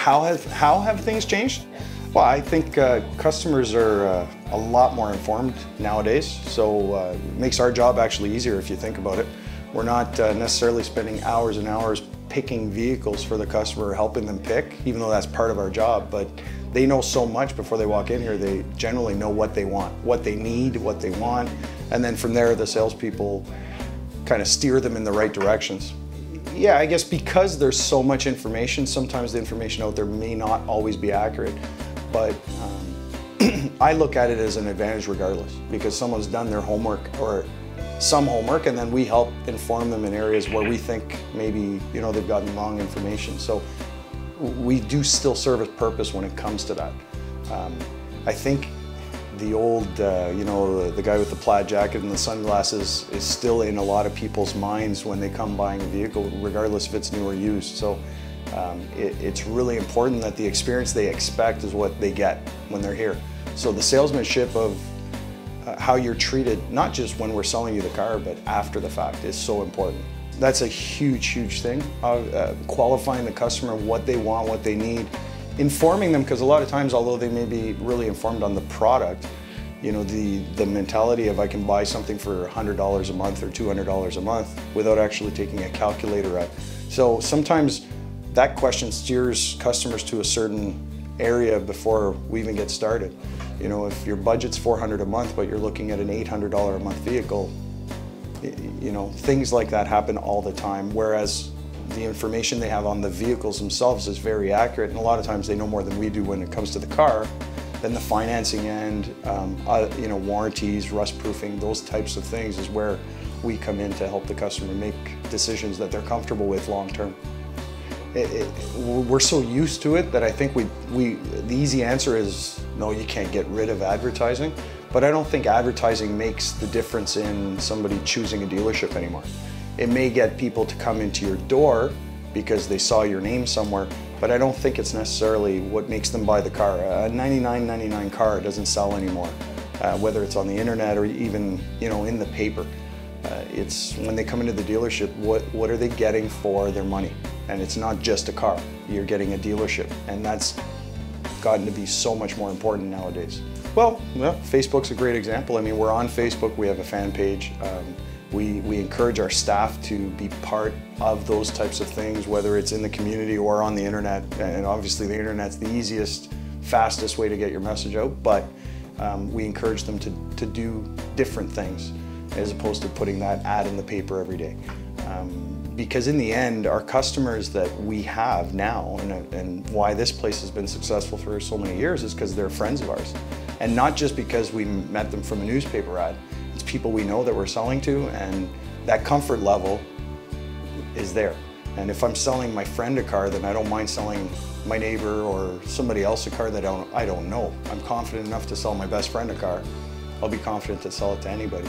How have things changed? Well, I think customers are a lot more informed nowadays, so it makes our job actually easier if you think about it. We're not necessarily spending hours and hours picking vehicles for the customer, helping them pick, even though that's part of our job, but they know so much before they walk in here. They generally know what they want, what they need, what they want, and then from there the salespeople kind of steer them in the right directions. Yeah, I guess because there's so much information, sometimes the information out there may not always be accurate, but I look at it as an advantage regardless, because someone's done their homework or some homework, and then we help inform them in areas where we think maybe they've gotten wrong information. So we do still serve a purpose when it comes to that. I think the old, the guy with the plaid jacket and the sunglasses is still in a lot of people's minds when they come buying a vehicle, regardless if it's new or used. So it's really important that the experience they expect is what they get when they're here. So the salesmanship of how you're treated, not just when we're selling you the car, but after the fact, is so important. That's a huge, huge thing. Qualifying the customer, what they want, what they need, informing them, because a lot of times, although they may be really informed on the product, the mentality of I can buy something for $100 a month or $200 a month without actually taking a calculator out. So sometimes that question steers customers to a certain area before we even get started. If your budget's $400 a month, but you're looking at an $800 a month vehicle, things like that happen all the time, whereas the information they have on the vehicles themselves is very accurate, and a lot of times they know more than we do when it comes to the car. Then the financing end, warranties, rust proofing, those types of things is where we come in to help the customer make decisions that they're comfortable with long term. We're so used to it that I think the easy answer is no, you can't get rid of advertising, but I don't think advertising makes the difference in somebody choosing a dealership anymore. It may get people to come into your door because they saw your name somewhere, but I don't think it's necessarily what makes them buy the car. A $99.99 car doesn't sell anymore, whether it's on the internet or even in the paper. It's when they come into the dealership, what are they getting for their money? And it's not just a car, you're getting a dealership, and that's gotten to be so much more important nowadays. Well, Facebook's a great example. I mean, we're on Facebook, we have a fan page. We encourage our staff to be part of those types of things, whether it's in the community or on the internet. And obviously the internet's the easiest, fastest way to get your message out, but we encourage them to do different things as opposed to putting that ad in the paper every day. Because in the end, our customers that we have now, and why this place has been successful for so many years, is because they're friends of ours. And not just because we met them from a newspaper ad, it's people we know that we're selling to, and that comfort level is there. And if I'm selling my friend a car, then I don't mind selling my neighbor or somebody else a car that I don't know. I'm confident enough to sell my best friend a car. I'll be confident to sell it to anybody.